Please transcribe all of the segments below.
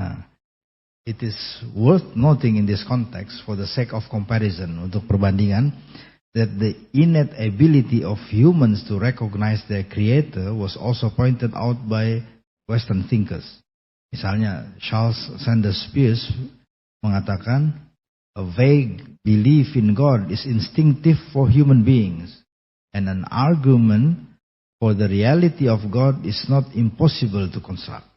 Nah, it is worth noting in this context for the sake of comparison, untuk perbandingan, that the innate ability of humans to recognize their creator was also pointed out by Western thinkers. Misalnya Charles Sanders Peirce mengatakan, a vague belief in God is instinctive for human beings, and an argument for the reality of God is not impossible to construct.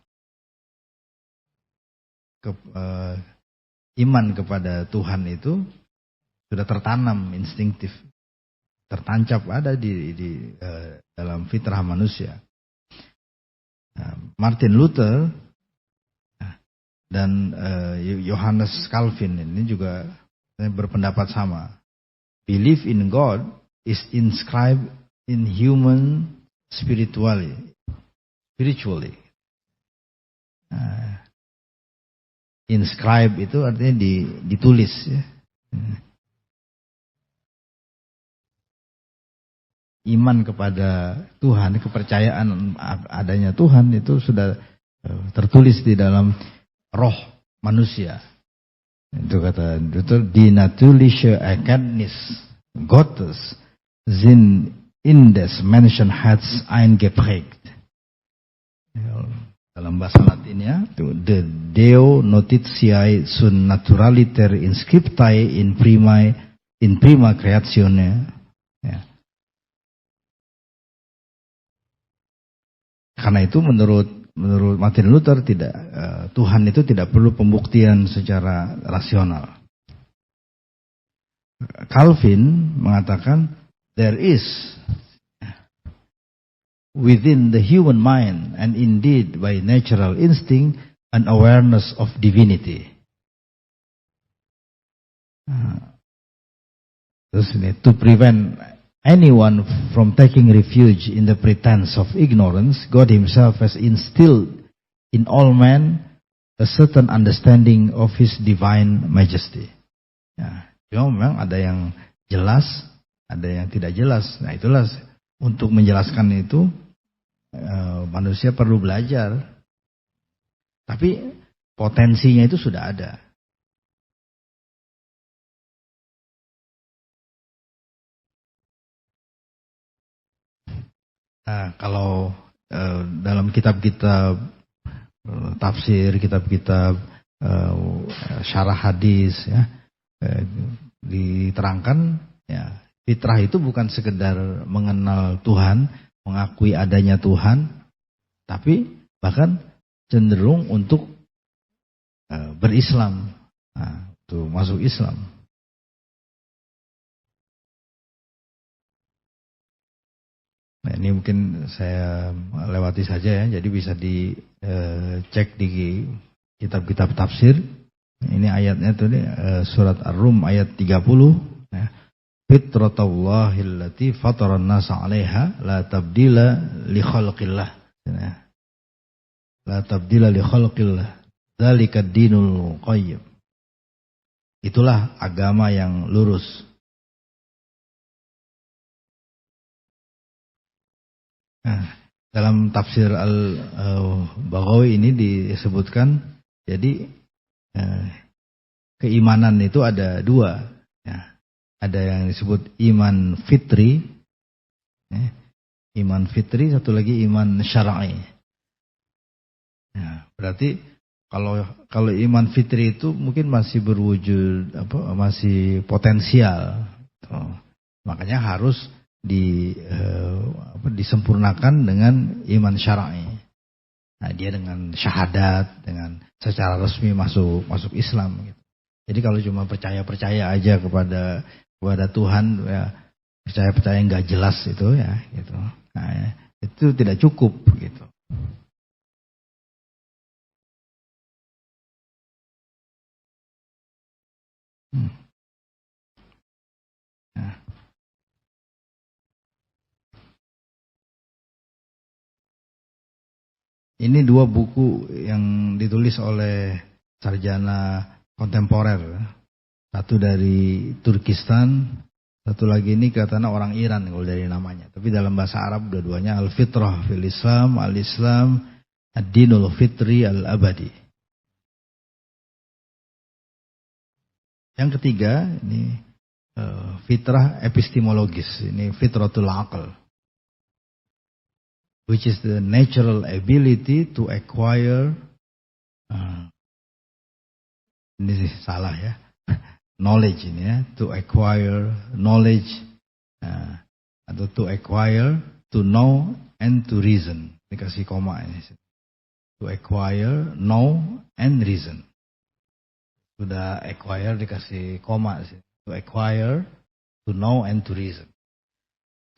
Iman kepada Tuhan itu sudah tertanam, instinktif, tertancap, ada di dalam fitrah manusia. Martin Luther dan Johannes Calvin ini juga berpendapat sama. Belief in God is inscribed in human spiritually. Inscribe itu artinya ditulis, ya. Iman kepada Tuhan, kepercayaan adanya Tuhan itu sudah tertulis di dalam roh manusia. Itu kata die natürliche Erkenntnis Gottes sind in des Menschen Herz eingeprägt. Dalam bahasa Latinnya, de Deo notitiae sunt naturaliter inscriptae in prima creatione. Ya. Karena itu menurut Martin Luther Tuhan itu tidak perlu pembuktian secara rasional. Calvin mengatakan there is within the human mind and indeed by natural instinct an awareness of divinity. Terus ini, to prevent anyone from taking refuge in the pretense of ignorance, God himself has instilled in all men a certain understanding of his divine majesty. Ya, cuma memang ada yang jelas, ada yang tidak jelas. Nah itulah, untuk menjelaskan itu manusia perlu belajar. Tapi potensinya itu sudah ada. Nah, kalau dalam kitab-kitab tafsir, kitab-kitab syarah hadis, ya, diterangkan, ya, fitrah itu bukan sekedar mengenal Tuhan, mengakui adanya Tuhan, tapi bahkan cenderung untuk berislam, untuk masuk Islam. Nah, ini mungkin saya lewati saja, ya, jadi bisa dicek di kitab-kitab tafsir. Ini ayatnya tuh, surat Ar-Rum ayat 30. Ya. Fitratallahi allati fataran nasa 'alaiha la tabdila li khalqillah. La tabdila li khalqillah. Dzalikad dinul qayyim. Itulah agama yang lurus. Nah, dalam tafsir Al-Baghawi ini disebutkan, jadi keimanan itu ada dua, ya. Ada yang disebut iman fitri, ya. Iman fitri, satu lagi iman syar'i. Ya, berarti kalau iman fitri itu mungkin masih berwujud, masih potensial, makanya harus disempurnakan dengan iman syar'i. Nah, dia dengan syahadat, dengan secara resmi masuk Islam. Gitu. Jadi kalau cuma percaya aja kepada Tuhan, ya, percaya nggak jelas itu, ya, gitu. Nah, ya, itu tidak cukup, gitu. Nah. Ini dua buku yang ditulis oleh sarjana kontemporer. Satu dari Turkistan, satu lagi ini katanya orang Iran kalau dari namanya. Tapi dalam bahasa Arab dua-duanya Al-Fitrah fil Islam, Al-Islam, Ad-Dinul Fitri Al-Abadi. Yang ketiga, ini fitrah epistemologis, ini fitratul aql, which is the natural ability to acquire, ini salah ya, knowledge ini ya, to acquire knowledge, atau to acquire, to know, and to reason. Dikasih koma ini. To acquire, know, and reason. Sudah acquire dikasih koma sih. To acquire, to know, and to reason.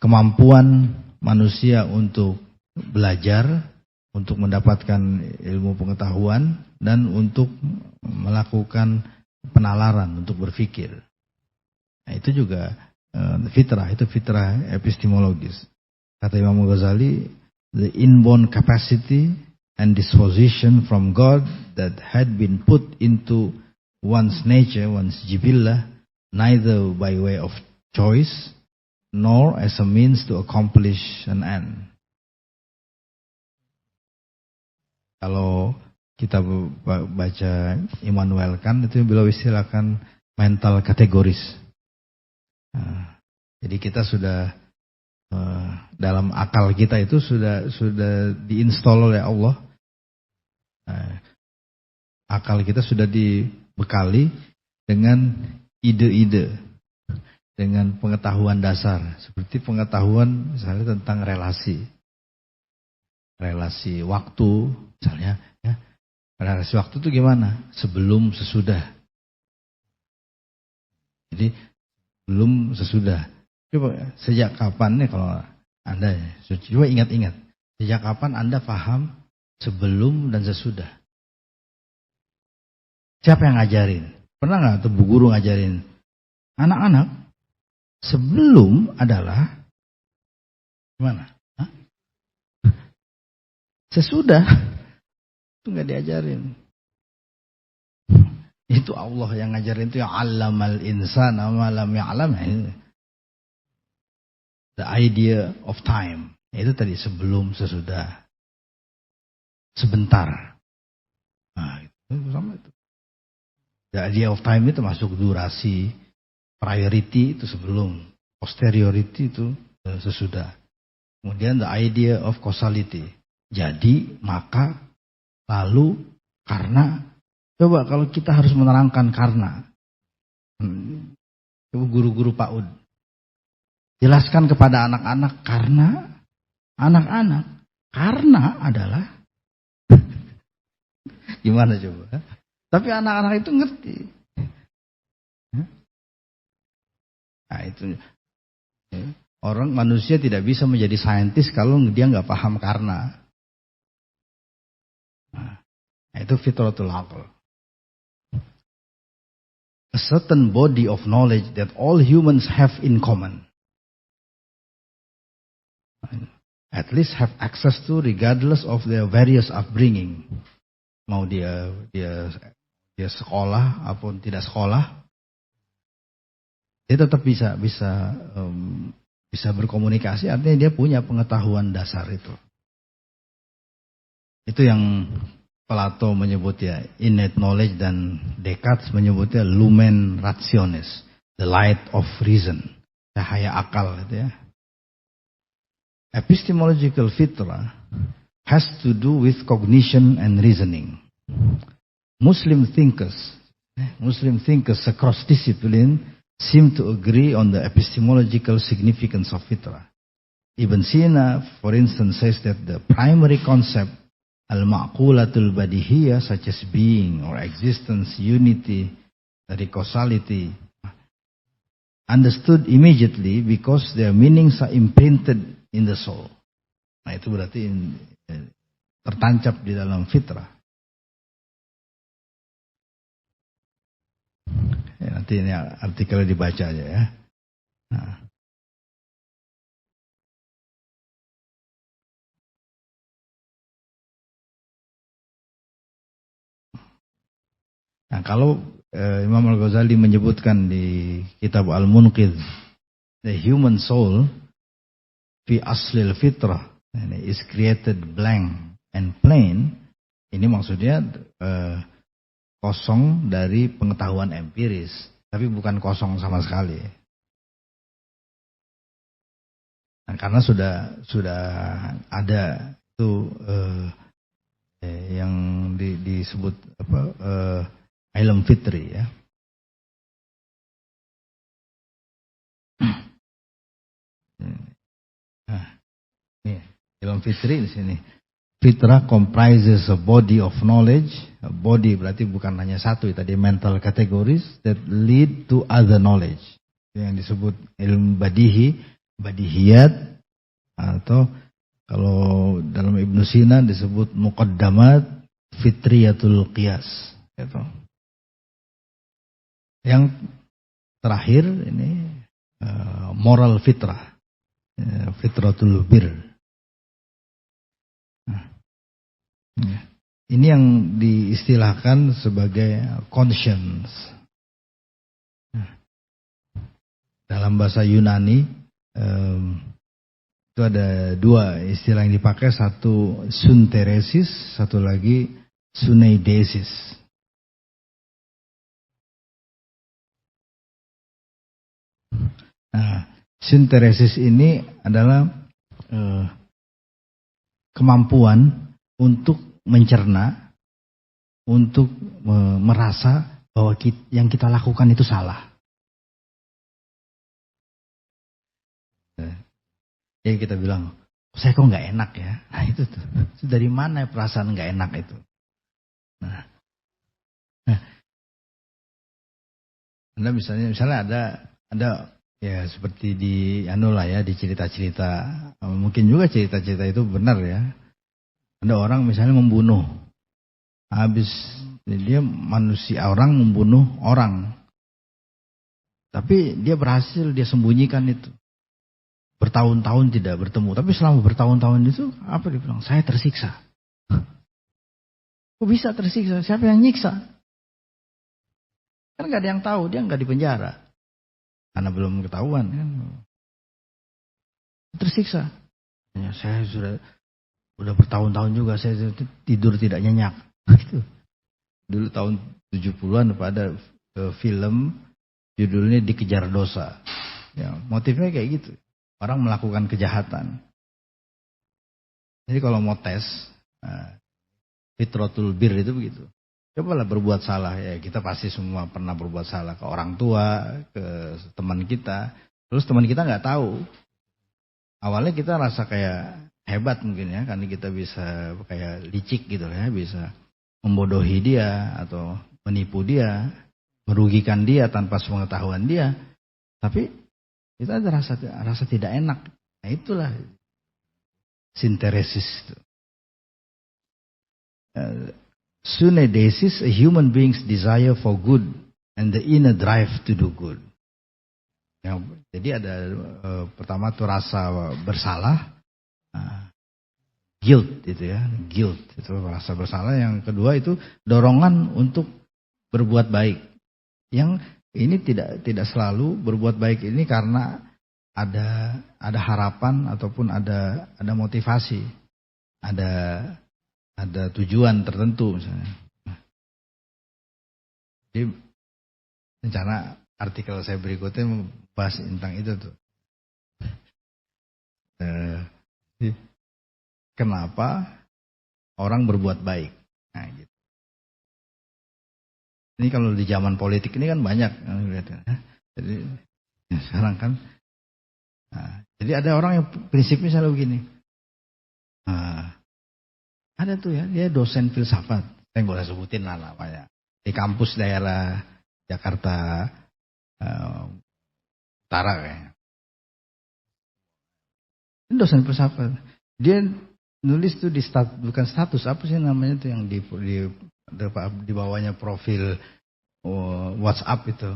Kemampuan manusia untuk belajar, untuk mendapatkan ilmu pengetahuan, dan untuk melakukan penalaran, untuk berpikir. Nah, itu juga fitrah, itu fitrah epistemologis. Kata Imam Ghazali, the inborn capacity and disposition from God that had been put into one's nature, one's jibillah, neither by way of choice, nor as a means to accomplish an end. Kalau kita baca Immanuel Kant, itu beliau istilahkan mental kategoris. Jadi kita sudah dalam akal kita itu sudah diinstal oleh Allah. Akal kita sudah dibekali dengan ide-ide, dengan pengetahuan dasar, seperti pengetahuan misalnya tentang relasi waktu, misalnya ya. Relasi waktu itu gimana? Sebelum, sesudah. Jadi belum, sesudah. Coba sejak kapan nih kalau Anda, coba ingat-ingat, sejak kapan Anda paham sebelum dan sesudah? Siapa yang ngajarin? Pernah nggak tuh bu guru ngajarin anak-anak sebelum adalah gimana? Hah? Sesudah itu nggak diajarin. Itu Allah yang ngajarin, itu yang allamal insana ma lam ya'lam. The idea of time. Itu tadi sebelum, sesudah, sebentar. Nah, itu sama itu. The idea of time itu masuk durasi, priority itu sebelum, posteriority itu sesudah. Kemudian the idea of causality. Jadi, maka, lalu, karena. Coba kalau kita harus menerangkan karena. Coba guru-guru PAUD. Jelaskan kepada anak-anak karena. Anak-anak. Karena adalah. Gimana coba? Tapi anak-anak itu ngerti. Nah itu. Orang manusia tidak bisa menjadi saintis kalau dia nggak paham karena. Nah, itu fitratul aql. A certain body of knowledge that all humans have in common. At least have access to regardless of their various upbringing. Mau dia sekolah ataupun tidak sekolah, dia tetap bisa berkomunikasi, artinya dia punya pengetahuan dasar itu. Itu yang Plato menyebut ya innate knowledge, dan Descartes menyebutnya lumen rationis, the light of reason, cahaya akal gitu ya. Epistemological fitrah has to do with cognition and reasoning. Muslim thinkers across discipline seem to agree on the epistemological significance of fitrah. Ibn Sina, for instance, says that the primary concept al-ma'qulatul badihiyah, such as being or existence, unity, causality, understood immediately because their meanings are imprinted in the soul. Nah itu berarti tertancap di dalam fitrah. Ya, nanti ini artikelnya dibaca aja ya. Nah kalau Imam Al-Ghazali menyebutkan di kitab Al-Munqidh, the human soul fi aslil fitrah is created blank and plain, ini maksudnya kosong dari pengetahuan empiris. tapi bukan kosong sama sekali. Nah, karena sudah ada itu yang disebut ilm fitri ya. Nah, ini ilm fitri di sini. Fitrah comprises a body of knowledge. A body berarti bukan hanya satu, tadi mental categories that lead to other knowledge. Yang disebut ilmu badihi, badihiyat, atau kalau dalam Ibnu Sina disebut muqaddamat fitriyatul qiyas. Gitu. Yang terakhir ini moral fitrah, fitratul bir. Ini yang diistilahkan sebagai conscience. Dalam bahasa Yunani itu ada dua istilah yang dipakai, satu sunteresis, satu lagi suneidesis. Nah, sunteresis ini adalah kemampuan untuk mencerna, untuk merasa bahwa yang kita lakukan itu salah. Jadi kita bilang, saya kok nggak enak ya. Nah itu tuh, dari mana perasaan nggak enak itu? Nah, Anda misalnya ada ya seperti di di cerita-cerita, mungkin juga cerita-cerita itu benar ya. Ada orang misalnya membunuh, habis dia manusia, orang membunuh orang, tapi dia berhasil, dia sembunyikan itu, bertahun-tahun tidak bertemu, tapi selama bertahun-tahun itu apa dia bilang? Saya tersiksa. Kok bisa tersiksa? Siapa yang nyiksa? Kan nggak ada yang tahu, dia nggak di penjara karena belum ketahuan kan. Tersiksa. Ya, saya udah bertahun-tahun juga saya tidur tidak nyenyak. Gitu. Dulu tahun 70-an ada film judulnya Dikejar Dosa. Ya, motifnya kayak gitu. Orang melakukan kejahatan. Jadi kalau mau tes fitratul bir itu begitu. Cobalah berbuat salah ya, kita pasti semua pernah berbuat salah ke orang tua, ke teman kita. Terus teman kita nggak tahu. Awalnya kita rasa kayak hebat mungkin ya, karena kita bisa kayak licik gitu ya, bisa membodohi dia atau menipu dia, merugikan dia tanpa sepengetahuan dia. Tapi kita ada rasa tidak enak. Nah itulah sinteresis. Suneidesis, a human being's desire for good and the inner drive to do good. Ya, jadi ada pertama tuh rasa bersalah. Guilt itu ya, guilt itu rasa bersalah. Yang kedua itu dorongan untuk berbuat baik. Yang ini tidak selalu berbuat baik ini karena ada harapan ataupun ada motivasi, ada tujuan tertentu misalnya. Jadi rencana artikel saya berikutnya membahas tentang itu tuh. Kenapa orang berbuat baik? Nah, gitu. Ini kalau di zaman politik ini kan banyak, jadi ya sekarang kan, jadi ada orang yang prinsipnya selalu begini. Ada tuh ya, dia dosen filsafat, saya nggak usah sebutin lah namanya, di kampus daerah Jakarta Utara kayaknya. Ini dosen filsafat, dia nulis tuh bukan status, apa sih namanya tuh yang di bawahnya profil WhatsApp itu.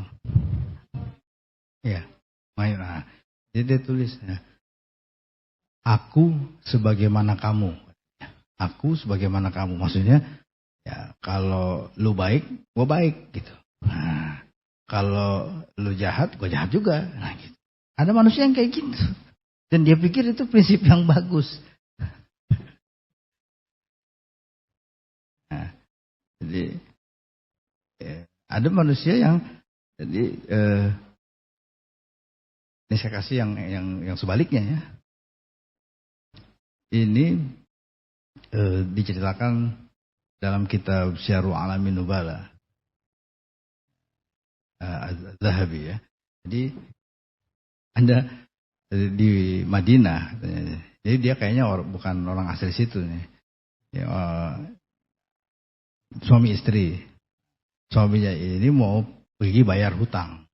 Ya, main. Nah, jadi dia tulis, aku sebagaimana kamu. Aku sebagaimana kamu. Maksudnya, ya kalau lu baik, gue baik gitu. Nah, kalau lu jahat, gue jahat juga. Nah, gitu. Ada manusia yang kayak gitu. Dan dia pikir itu prinsip yang bagus. Nah, jadi ada manusia yang Jadi ini saya kasih yang sebaliknya ya. Ini diceritakan dalam kitab Syiarul Alamin Nubala, Az-Zahabi ya. Jadi Anda di Madinah, jadi dia kayaknya bukan orang asli situ nih. Ya, suami istri, suaminya ini mau pergi bayar hutang.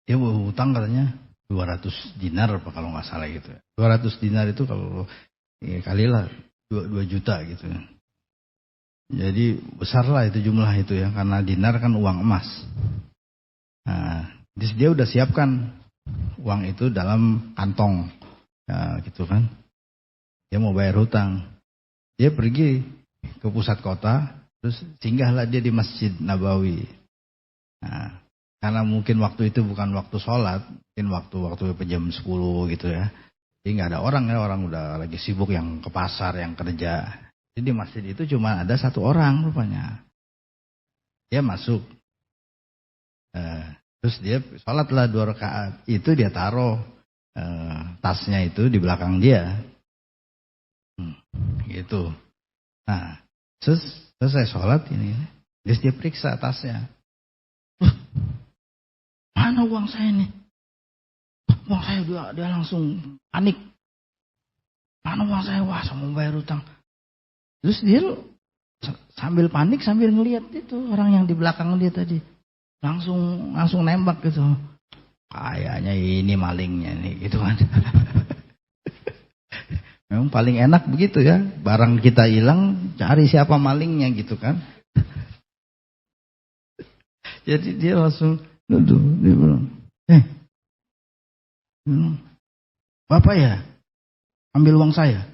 Dia mau hutang katanya 200 dinar apa kalau nggak salah gitu. 200 dinar itu kalau kalilah 2 juta gitu. Jadi besar lah itu jumlah itu ya, karena dinar kan uang emas. Nah, dia udah siapkan uang itu dalam kantong, ya, gitu kan. Dia mau bayar hutang. Dia pergi ke pusat kota, terus singgahlah dia di Masjid Nabawi. Nah, karena mungkin waktu itu bukan waktu sholat, mungkin waktu jam 10 gitu ya. Jadi nggak ada orang ya, orang udah lagi sibuk yang ke pasar, yang kerja. Jadi di masjid itu cuma ada 1 orang rupanya. Dia masuk, terus dia sholatlah 2 rakaat. Itu dia taruh tasnya itu di belakang dia, gitu. Nah, selesai sholat ini, terus dia periksa tasnya. Mana uang saya nih? Uang saya dia langsung panik. Mana uang saya? Wah, saya mau bayar utang. Terus dia sambil panik sambil ngelihat itu orang yang di belakang dia tadi. Langsung nembak gitu. Kayaknya ini malingnya nih gitu kan. Memang paling enak begitu ya. Barang kita hilang, cari siapa malingnya gitu kan. Jadi dia langsung duduk, dia bilang, Bapak ya, ambil uang saya.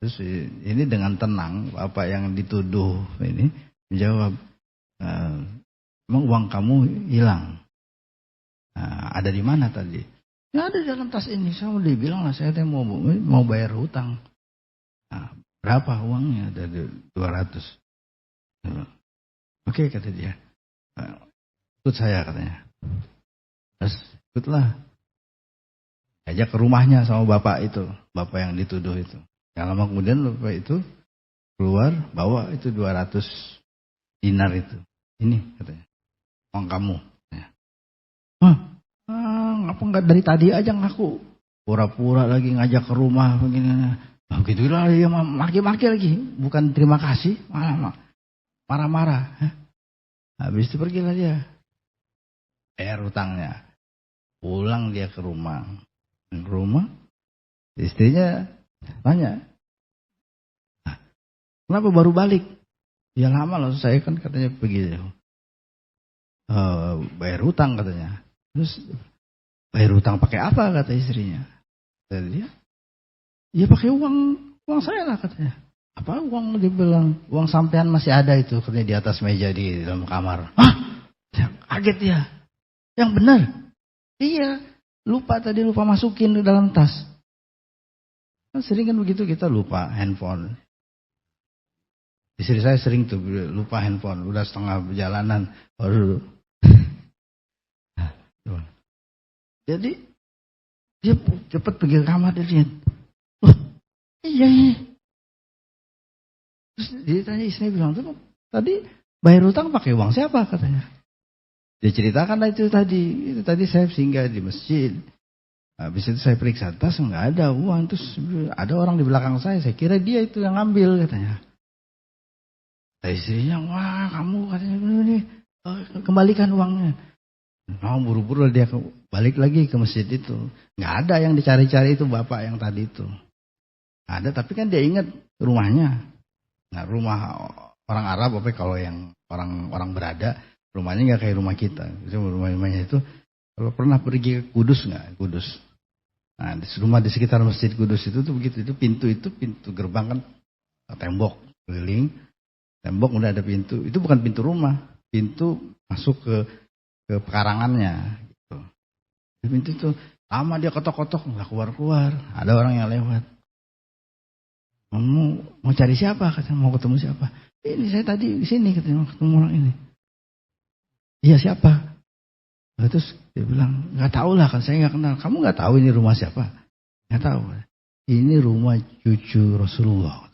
Terus ini dengan tenang, Bapak yang dituduh ini menjawab, emang uang kamu hilang? Ada di mana tadi? Ya ada di dalam tas ini. Saya udah bilang lah, saya mau bayar hutang. Berapa uangnya? Ada 200. Oke, kata dia. Ikut saya katanya. Terus ikutlah. Ajak ke rumahnya sama bapak itu. Bapak yang dituduh itu. Yang lama kemudian bapak itu keluar bawa itu 200 dinar itu. Ini katanya. Uang kamu. Ngapa enggak dari tadi aja ngaku? Pura-pura lagi ngajak ke rumah begini. Begitulah dia maki-maki lagi. Bukan terima kasih, malah marah-marah. Habis itu pergilah dia. Bayar hutangnya. Pulang dia ke rumah. Istrinya tanya, kenapa baru balik? Ya lama loh, saya kan katanya pergi bayar hutang katanya. Terus bayar hutang pakai apa kata istrinya? Kata dia, ya pakai uang saya lah katanya. Apa uang? Dia bilang, uang sampean masih ada itu katanya di atas meja di dalam kamar. Hah? Kaget dia. Yang benar. Iya, lupa masukin ke dalam tas. Kan sering kan begitu, kita lupa handphone. Istri saya sering tuh lupa handphone, udah setengah perjalanan baru. Jadi dia cepat pergi ke kamar dia lihat. Wah, iya. Terus dia tanya, istrinya bilang, tuh tadi bayar utang pakai uang siapa katanya. Dia ceritakan itu tadi saya singgah di masjid. Habis itu saya periksa tas, nggak ada uang. Terus ada orang di belakang saya kira dia itu yang ngambil katanya. Istrinya, wah kamu katanya ini kembalikan uangnya. Buru-buru dia balik lagi ke masjid itu. Nggak ada yang dicari-cari itu bapak yang tadi itu. Ada, tapi kan dia ingat rumahnya. Nah, rumah orang Arab apa kalau yang orang berada, rumahnya nggak kayak rumah kita. Rumahnya itu kalau pernah pergi ke Kudus nggak? Kudus. Nah, rumah di sekitar Masjid Kudus itu tuh begitu. Itu pintu gerbang kan tembok keliling. Tembok udah ada pintu. Itu bukan pintu rumah. Pintu masuk ke pekarangannya. Gitu. Di pintu itu lama dia kotok-kotok nggak keluar-keluar. Ada orang yang lewat. Mau cari siapa? Katanya mau ketemu siapa? Ini saya tadi di sini katanya mau ketemu orang ini. Iya siapa? Terus dia bilang, nggak tahu lah kan saya nggak kenal. Kamu nggak tahu ini rumah siapa? Nggak tahu. Ini rumah cucu Rasulullah.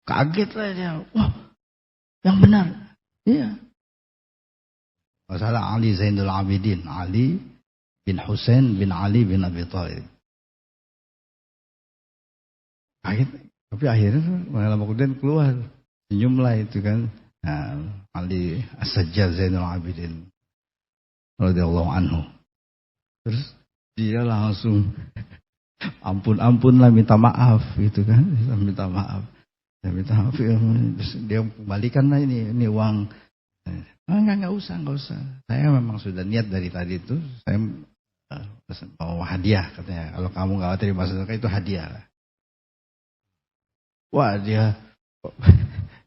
Kaget lah dia. Wah, yang benar. Iya. Masalah Ali Zainul Abidin. Ali bin Husain bin Ali bin Abi Thalib. Kaget. Tapi akhirnya lama kemudian keluar. Senyumlah itu kan. Nah, Ali As-Sajjad Zainul Abidin radhiyallahu anhu. Terus dia langsung ampun lah minta maaf gitu kan. Minta maaf. Dia minta maaf. Terus dia kembalikan lah ini uang. Enggak usah. Saya memang sudah niat dari tadi itu. Saya mau hadiah katanya. Kalau kamu nggak terima sedekah itu hadiah. Wah dia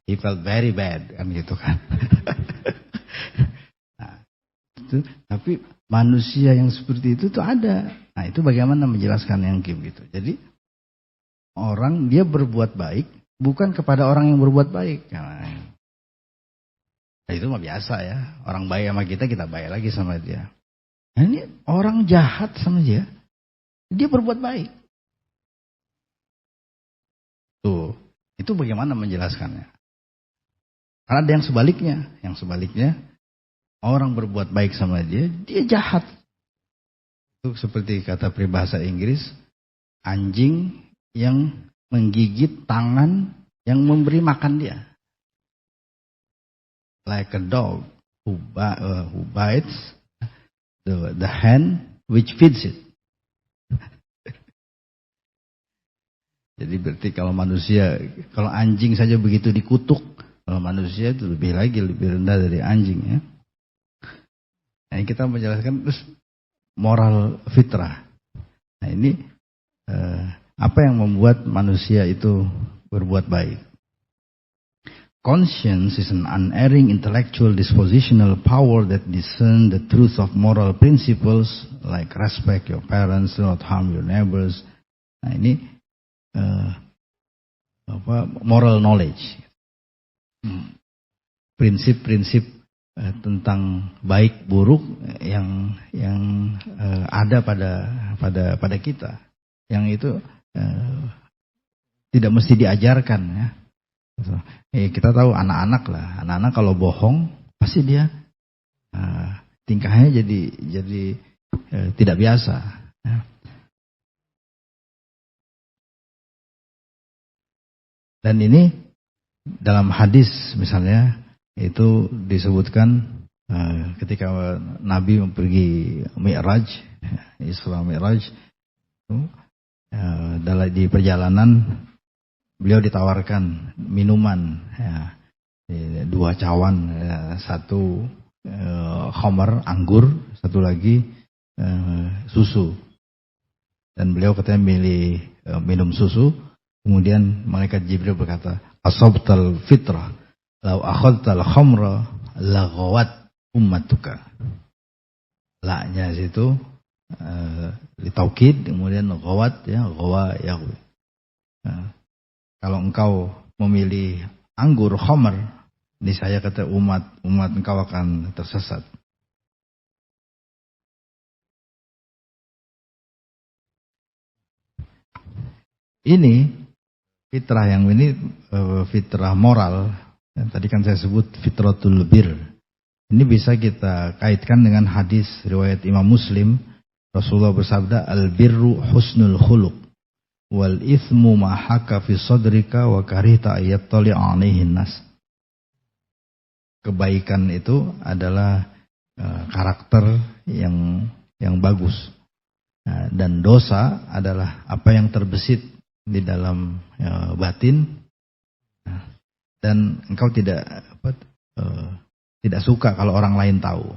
he felt very bad kan gitu kan. Nah, itu, tapi manusia yang seperti itu tuh ada. Nah itu bagaimana menjelaskan yang gitu. Jadi orang dia berbuat baik bukan kepada orang yang berbuat baik. Nah, itu mah biasa ya. Orang baik sama kita baik lagi sama dia. Nah, ini orang jahat sama dia berbuat baik. Tuh, itu bagaimana menjelaskannya? Karena ada yang sebaliknya orang berbuat baik sama dia jahat. Itu seperti kata peribahasa Inggris, anjing yang menggigit tangan yang memberi makan dia. Like a dog who bites the hand which feeds it. Jadi berarti kalau anjing saja begitu dikutuk, kalau manusia itu lebih rendah dari anjing ya. Nah, kita menjelaskan terus moral fitrah. Nah ini apa yang membuat manusia itu berbuat baik? Conscience is an unerring intellectual dispositional power that discern the truth of moral principles like respect your parents, do not harm your neighbors. Nah ini moral knowledge, prinsip-prinsip tentang baik buruk yang ada pada kita, yang itu tidak mesti diajarkan ya. Kita tahu anak-anak kalau bohong pasti dia tingkahnya jadi tidak biasa. Ya. Dan ini dalam hadis misalnya itu disebutkan ketika Nabi pergi Mi'raj, Isra Mi'raj, di perjalanan beliau ditawarkan minuman, ya, 2 cawan, ya, 1 khamar anggur, 1 lagi susu. Dan beliau katanya milih minum susu. Kemudian malaikat Jibril berkata, asabtal fitrah, lau akhadtal khamra laghawat ummatuka. La-nya situ ditaukid, kemudian ghawat ya, ghawa yahwi. Kalau engkau memilih anggur khamar, niscaya kata umat engkau akan tersesat. Ini fitrah yang ini fitrah moral. Tadi kan saya sebut fitratul bir. Ini bisa kita kaitkan dengan hadis riwayat Imam Muslim. Rasulullah bersabda, al-birru husnul khuluq wal ithmu ma haka fi sadrika wa karihta ayattali alaihin nas. Kebaikan itu adalah karakter yang bagus. Dan dosa adalah apa yang terbesit di dalam batin, dan engkau tidak suka kalau orang lain tahu.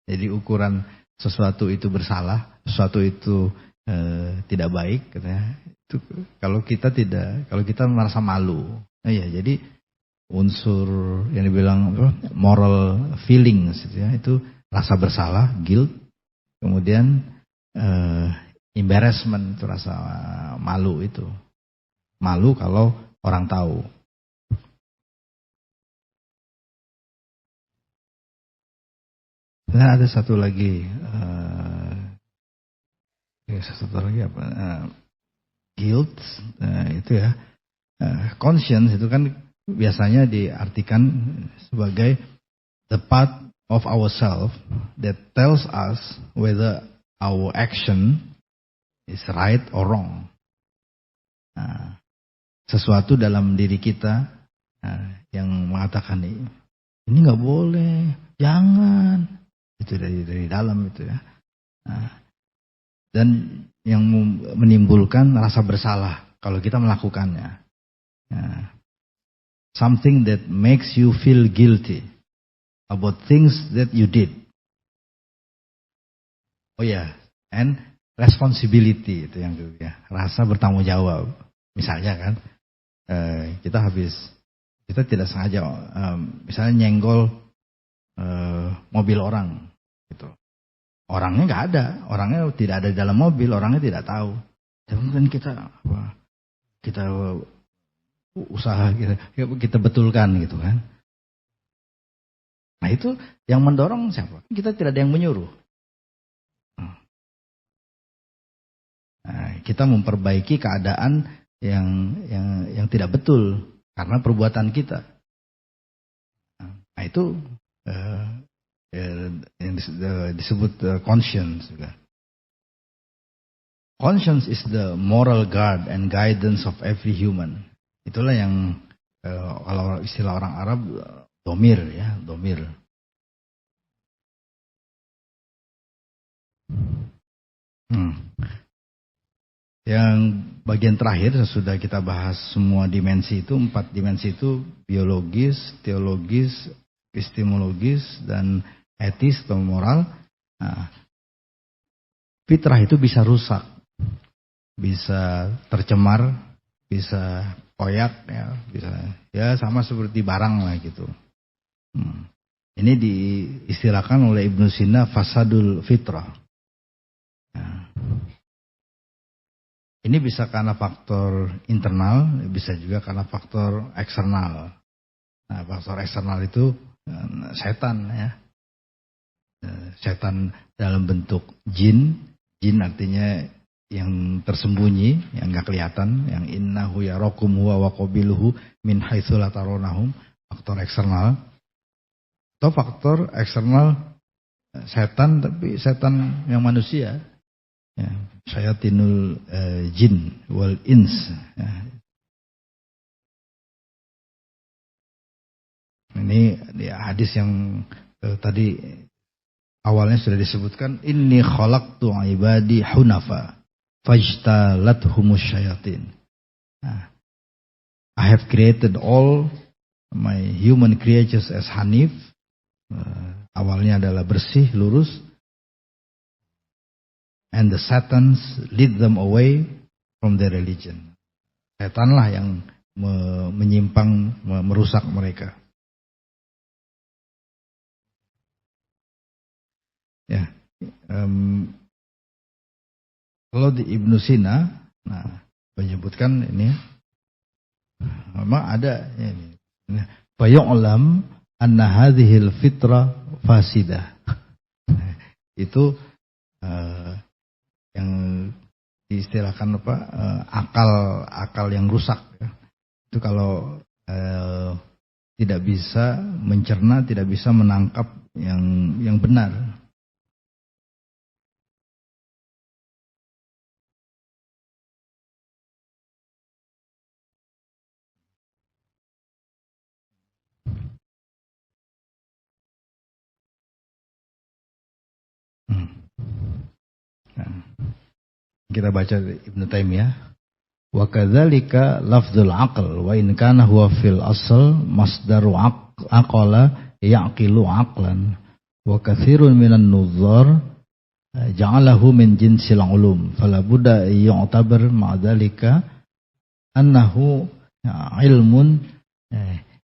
Jadi ukuran sesuatu itu bersalah, sesuatu itu tidak baik, katanya. Itu kalau kita merasa malu. Iya, jadi unsur yang dibilang moral feelings itu rasa bersalah, guilt, kemudian embarrassment, itu rasa malu itu. Malu kalau orang tahu. Nah, ada satu lagi apa? Guilt, itu ya. Conscience itu kan biasanya diartikan sebagai the part of ourselves that tells us whether our action is right or wrong. Nah, sesuatu dalam diri kita yang mengatakan ini nggak boleh, jangan. Itu dari dalam itu ya. Nah, dan yang menimbulkan rasa bersalah kalau kita melakukannya. Nah, something that makes you feel guilty about things that you did. Oh ya, and responsibility itu yang kedua, rasa bertanggung jawab. Misalnya kan, kita tidak sengaja, misalnya nyenggol mobil orang, gitu. Orangnya nggak ada, orangnya tidak ada di dalam mobil, orangnya tidak tahu. Tapi kan kita usaha kita betulkan gitu kan. Nah itu yang mendorong siapa? Kita tidak ada yang menyuruh. Nah, kita memperbaiki keadaan yang tidak betul karena perbuatan kita. Nah itu yang disebut conscience juga. Conscience is the moral guard and guidance of every human. Itulah yang kalau istilah orang Arab domir ya, domir. Yang bagian terakhir sesudah kita bahas semua dimensi itu, 4 dimensi itu, biologis, teologis, epistemologis, dan etis atau moral. Nah, fitrah itu bisa rusak, bisa tercemar, bisa koyak, ya, bisa ya sama seperti barang lah gitu. Ini diistilahkan oleh Ibnu Sina fasadul fitrah. Nah, ini bisa karena faktor internal, bisa juga karena faktor eksternal. Nah, faktor eksternal itu setan ya. Setan dalam bentuk jin artinya yang tersembunyi, yang enggak kelihatan, yang innahu yarakum huwa wa qabiluhu min haitsu la tarawnahum, faktor eksternal. Atau faktor eksternal setan tapi setan yang manusia. Ya, syayatinul jin wal ins ya. Ini hadis yang tadi awalnya sudah disebutkan, inni khalaqtu ibadi hunafa fajtalathumus syayatin. I have created all my human creatures as hanif. Awalnya adalah bersih, lurus. And the satans lead them away from their religion. Setanlah yang menyimpang, merusak mereka. Ya, kalau di Ibnu Sina, menyebutkan ini, memang ada ini. Fayu'lam anna hadhil fitrah fasidah. Itu yang diistilahkan apa? Akal yang rusak. Ya. Itu kalau tidak bisa mencerna, tidak bisa menangkap yang benar. Kita baca Ibnu Taimiyah. Wa kadzalika lafdzul aql wa in kana huwa fil asl masdaru aqala yaqilu aqlan wa katsirun minan nuzzar ja'alahu min jinsil ulum fala budda yu'tabar ma dzalika annahu ilmun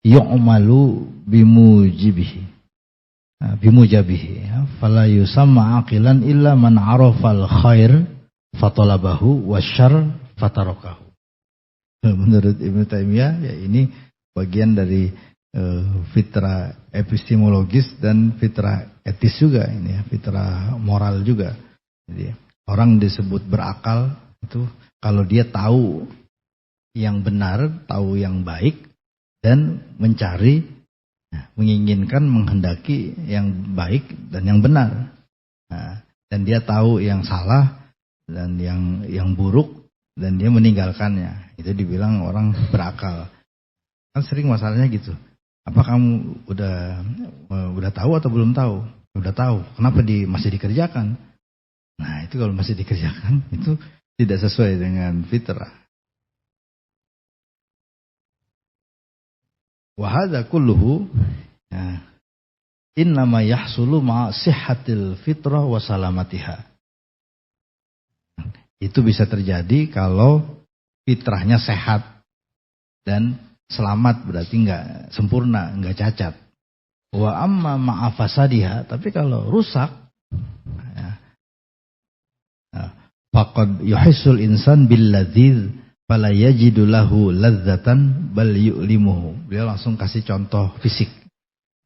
yu'malu bimujabihi fala yusamma aqilan illa man arafal khair fatalabahu wasyarr fatarakahu. Menurut Ibnu Taimiyah ya ini bagian dari fitrah epistemologis dan fitrah etis juga ini ya, fitrah moral juga. Jadi orang disebut berakal itu kalau dia tahu yang benar, tahu yang baik dan mencari, menginginkan, menghendaki yang baik dan yang benar. Nah, dan dia tahu yang salah dan yang buruk dan dia meninggalkannya. Itu dibilang orang berakal. Kan sering masalahnya gitu. Apa kamu udah tahu atau belum tahu? Udah tahu. Kenapa masih dikerjakan? Nah, itu kalau masih dikerjakan itu tidak sesuai dengan fitrah. Wa hadza kulluhu innama yahsulu ma'a sihhatil fitrah wa salamatiha. Itu bisa terjadi kalau fitrahnya sehat dan selamat, berarti enggak sempurna, enggak cacat. Wa amma ma'a fasadiha, tapi kalau rusak faqad yuhissul insan bil ladzidz fala yajidu lahu ladzatan bal yu'limuhu. Dia langsung kasih contoh fisik.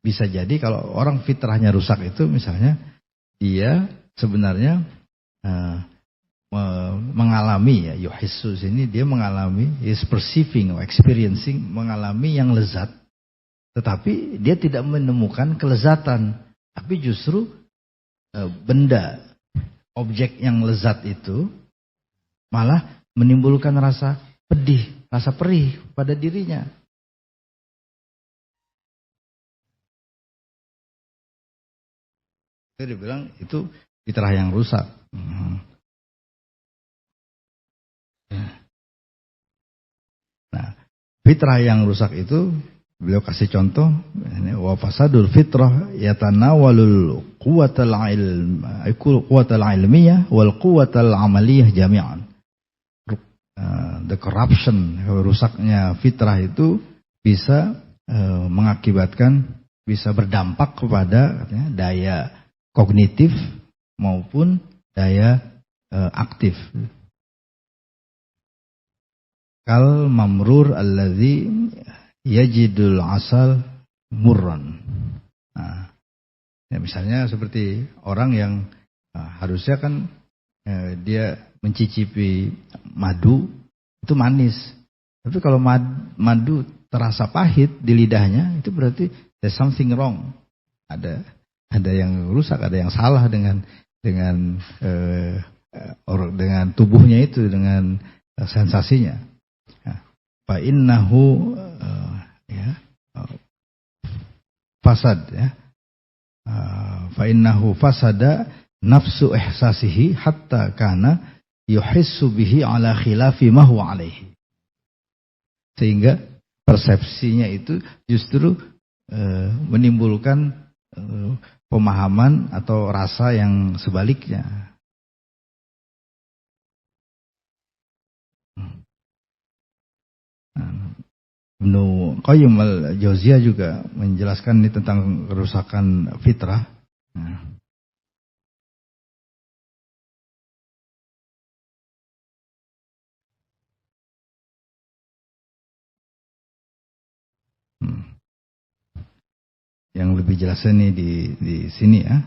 Bisa jadi kalau orang fitrahnya rusak itu misalnya dia sebenarnya mengalami ya yuhissu ini dia mengalami is perceiving or experiencing mengalami yang lezat, tetapi dia tidak menemukan kelezatan, tapi justru benda objek yang lezat itu malah menimbulkan rasa pedih, rasa perih pada dirinya. Dia bilang itu fitrah yang rusak. Nah, fitrah yang rusak itu beliau kasih contoh, wa fasadul fitrah yatanawalul quwwatal ilmiyah wal quwwatal amaliyah jami'an. The corruption, rusaknya fitrah itu bisa mengakibatkan, bisa berdampak kepada daya kognitif maupun daya aktif. Kal mamrur alladzi yajidul asal murran. Nah, ya misalnya seperti orang yang harusnya kan dia mencicipi madu itu manis. Tapi kalau madu terasa pahit di lidahnya, itu berarti there's something wrong. Ada yang rusak, ada yang salah dengan tubuhnya itu, dengan sensasinya. Fa innahu fasad ya. Fa innahu fasada nafsu ihsasihi hatta kana yuhissu bihi ala khilafi ma huwa alaihi. Sehingga persepsinya itu justru menimbulkan pemahaman atau rasa yang sebaliknya. Ibnu Qayyim al-Jauziyah juga menjelaskan ini tentang kerusakan fitrah. Yang lebih jelasnya nih di sini ya.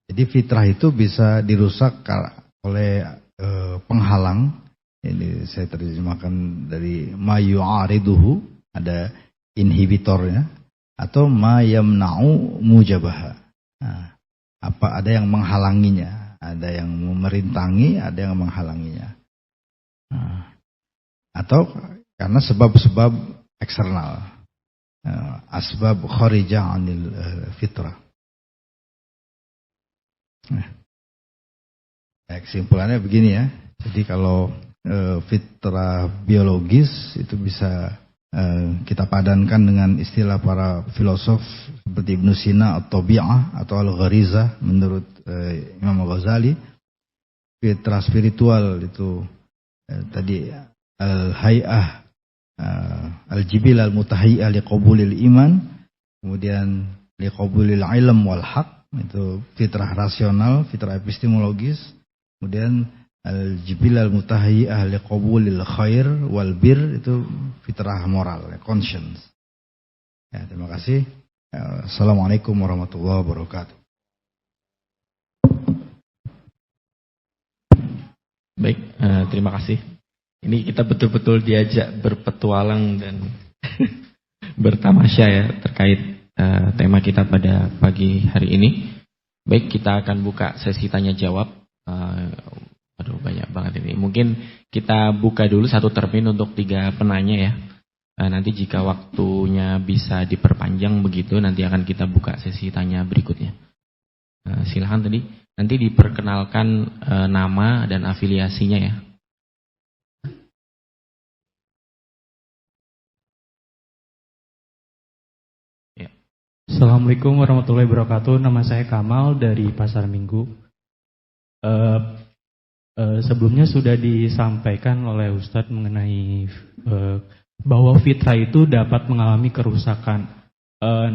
Jadi fitrah itu bisa dirusak oleh penghalang. Ini saya terjemahkan dari ma yu'ariduhu, ada inhibitornya, atau ma yamna'u mujabaha. Nah, ada yang menghalanginya, ada yang memerintangi, ada yang menghalanginya. Nah, atau karena sebab-sebab eksternal. Asbab kharijah anil fitrah. Nah, kesimpulannya begini ya. Jadi kalau fitrah biologis itu bisa kita padankan dengan istilah para filosof seperti Ibnu Sina at-Tabi'ah atau Al-Gharizah menurut Imam Ghazali. Fitrah spiritual itu tadi al-hay'ah, al-jibil al-mutahiyah liqabulil iman, kemudian liqabulil ilm wal haq, itu fitrah rasional, fitrah epistemologis, kemudian al-jibil al-mutahiyah liqabulil khair wal bir, itu fitrah moral, conscience. Ya, terima kasih. Assalamualaikum warahmatullahi wabarakatuh. Baik, terima kasih. Ini kita betul-betul diajak berpetualang dan bertamasya ya terkait tema kita pada pagi hari ini. Baik, kita akan buka sesi tanya jawab. Aduh, banyak banget ini. Mungkin kita buka dulu satu termin untuk 3 penanya ya. Nanti jika waktunya bisa diperpanjang begitu, nanti akan kita buka sesi tanya berikutnya. Silahkan tadi. Nanti diperkenalkan nama dan afiliasinya ya. Assalamualaikum warahmatullahi wabarakatuh. Nama saya Kamal dari Pasar Minggu. Sebelumnya sudah disampaikan oleh Ustadz mengenai bahwa fitrah itu dapat mengalami kerusakan.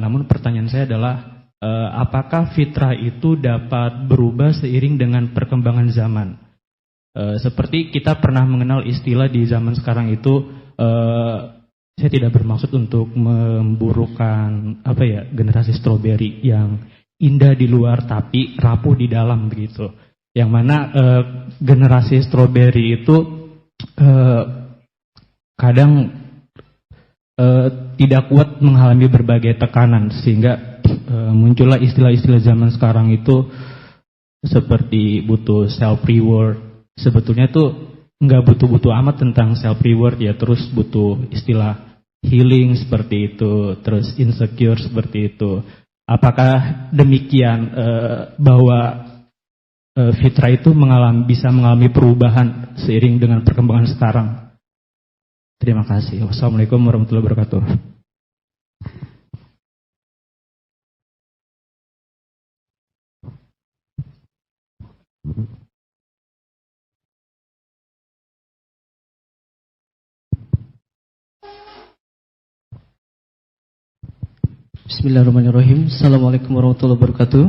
Namun pertanyaan saya adalah apakah fitrah itu dapat berubah seiring dengan perkembangan zaman? Seperti kita pernah mengenal istilah di zaman sekarang itu, saya tidak bermaksud untuk memburukkan generasi stroberi yang indah di luar tapi rapuh di dalam begitu. Yang mana generasi stroberi itu kadang tidak kuat mengalami berbagai tekanan sehingga muncullah istilah-istilah zaman sekarang itu seperti butuh self reward. Sebetulnya itu nggak butuh-butuh amat tentang self reward ya, terus butuh istilah healing seperti itu, terus insecure seperti itu. Apakah demikian bahwa fitrah itu bisa mengalami perubahan seiring dengan perkembangan sekarang? Terima kasih. Wassalamualaikum warahmatullahi wabarakatuh. Bismillahirrahmanirrahim. Assalamualaikum warahmatullahi wabarakatuh.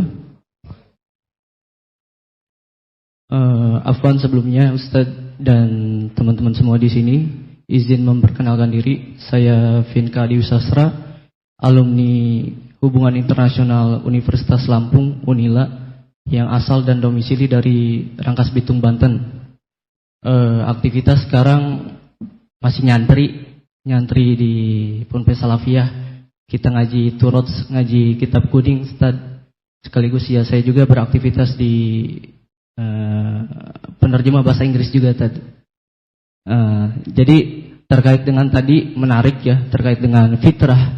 Afwan sebelumnya Ustadz dan teman-teman semua di sini, izin memperkenalkan diri. Saya Vinka Adi Sastra, alumni Hubungan Internasional Universitas Lampung Unila, yang asal dan domisili dari Rangkas Bitung, Banten. Aktivitas sekarang masih nyantri di Ponpes Salafiyah. Kita ngaji turut, ngaji kitab kuning, Ustaz. Sekaligus ya saya juga beraktivitas di penerjemah bahasa Inggris juga, Ustaz. Jadi terkait dengan tadi menarik ya, terkait dengan fitrah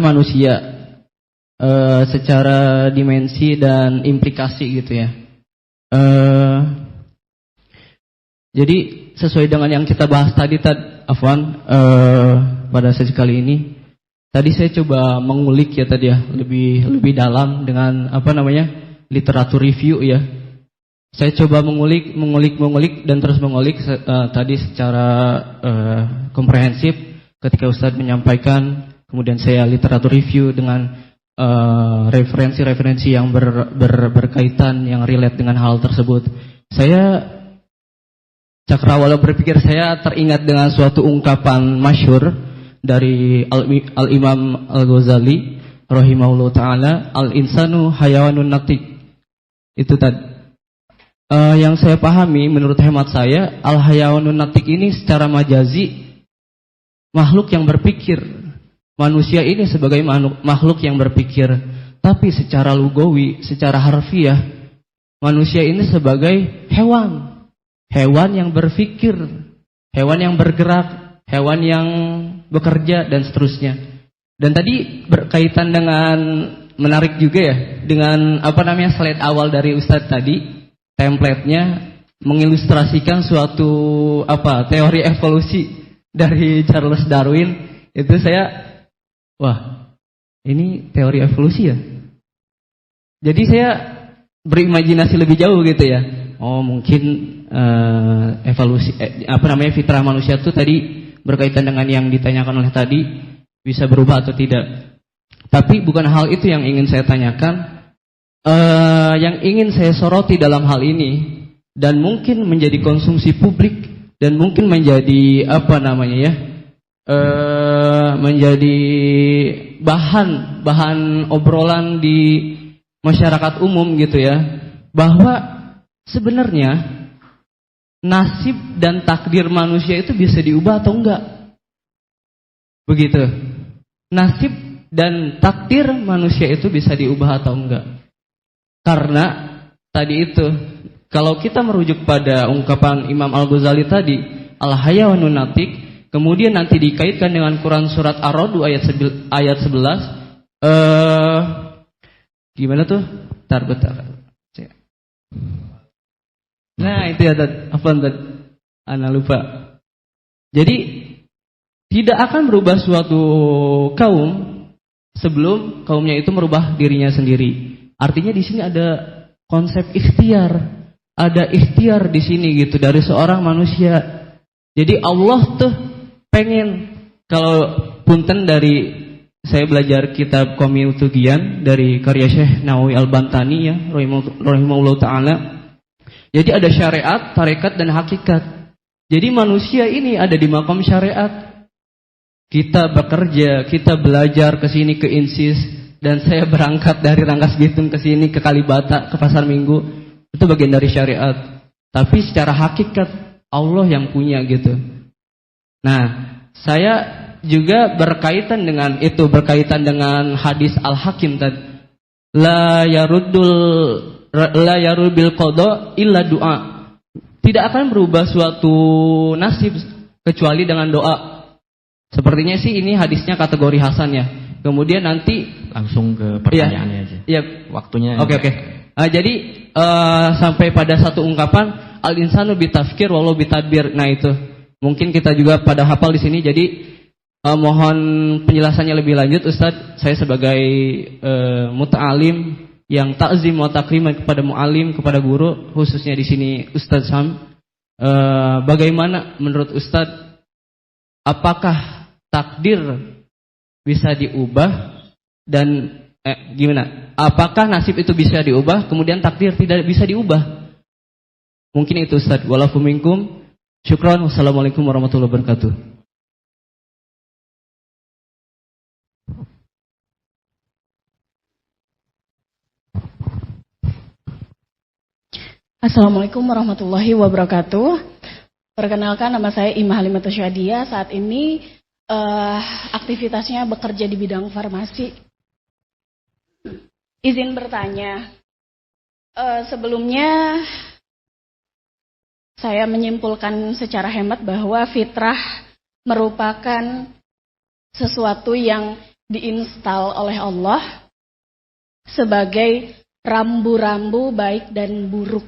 manusia secara dimensi dan implikasi gitu ya. Jadi sesuai dengan yang kita bahas tadi, Afwan, pada sesi kali ini, tadi saya coba mengulik ya tadi ya, lebih dalam dengan literatur review ya. Saya coba mengulik dan terus mengulik tadi secara komprehensif ketika Ustadz menyampaikan, kemudian saya literatur review dengan referensi-referensi yang berkaitan, yang relate dengan hal tersebut. Saya cakrawala berpikir saya teringat dengan suatu ungkapan masyhur dari Al-Imam Al-Ghazali rahimahullah ta'ala, al-insanu hayawanun natik. Itu tadi yang saya pahami, menurut hemat saya, al-hayawanun natik ini secara majazi makhluk yang berpikir. Manusia ini sebagai makhluk yang berpikir. Tapi secara lugawi, secara harfiah, manusia ini sebagai hewan yang berpikir, hewan yang bergerak, hewan yang bekerja dan seterusnya. Dan tadi berkaitan dengan menarik juga ya, dengan slide awal dari Ustadz tadi, template-nya mengilustrasikan suatu teori evolusi dari Charles Darwin. Itu saya, wah, ini teori evolusi ya. Jadi saya berimajinasi lebih jauh gitu ya. Oh, mungkin evolusi fitrah manusia itu tadi berkaitan dengan yang ditanyakan oleh tadi, bisa berubah atau tidak. Tapi bukan hal itu yang ingin saya tanyakan. Yang ingin saya soroti dalam hal ini dan mungkin menjadi konsumsi publik dan mungkin menjadi menjadi bahan obrolan di masyarakat umum gitu ya, bahwa sebenarnya nasib dan takdir manusia itu bisa diubah atau enggak, begitu. Nasib dan takdir manusia itu bisa diubah atau enggak. Karena tadi itu, kalau kita merujuk pada ungkapan Imam Al-Ghazali tadi, al-hayawanun natik, kemudian nanti dikaitkan dengan Quran surat Ar-Ra'd ayat 11, gimana tuh? Bentar. Nah, itu ya, apa Ana lupa. Jadi tidak akan berubah suatu kaum sebelum kaumnya itu merubah dirinya sendiri. Artinya di sini ada konsep ikhtiar, ada ikhtiar di sini gitu dari seorang manusia. Jadi Allah tuh pengen, kalau punten dari saya belajar kitab Qomiyul Tughyan dari karya Syekh Nawawi Al-Bantani ya, rahimahullah ta'ala. Jadi ada syariat, tarekat dan hakikat. Jadi manusia ini ada di makam syariat. Kita bekerja, kita belajar ke sini ke Insis, dan saya berangkat dari Rangkas Bitung ke sini ke Kalibata, ke Pasar Minggu. Itu bagian dari syariat. Tapi secara hakikat Allah yang punya gitu. Nah, saya juga berkaitan dengan itu, berkaitan dengan hadis Al-Hakim tadi. La yarul bil qada illa doa. Tidak akan berubah suatu nasib kecuali dengan doa. Sepertinya sih ini hadisnya kategori hasan ya. Kemudian nanti langsung ke pertanyaannya aja. Iya, waktunya. Oke. Jadi sampai pada satu ungkapan al-insanu bitafkir walau bitadbir. Nah itu mungkin kita juga pada hafal di sini. Jadi mohon penjelasannya lebih lanjut Ustadz. Saya sebagai muta'alim yang takzim wa takriman kepada mu'alim, kepada guru, khususnya di sini Ustadz Sam. Bagaimana menurut Ustadz, apakah takdir bisa diubah dan gimana? Apakah nasib itu bisa diubah, kemudian takdir tidak bisa diubah? Mungkin itu Ustadz. Walafu minkum. Syukran. Wassalamualaikum warahmatullahi wabarakatuh. Assalamualaikum warahmatullahi wabarakatuh. Perkenalkan, nama saya Imah Halimatus Syadiyah. Saat ini aktivitasnya bekerja di bidang farmasi. Izin bertanya, sebelumnya saya menyimpulkan secara hemat bahwa fitrah merupakan sesuatu yang diinstal oleh Allah sebagai rambu-rambu baik dan buruk.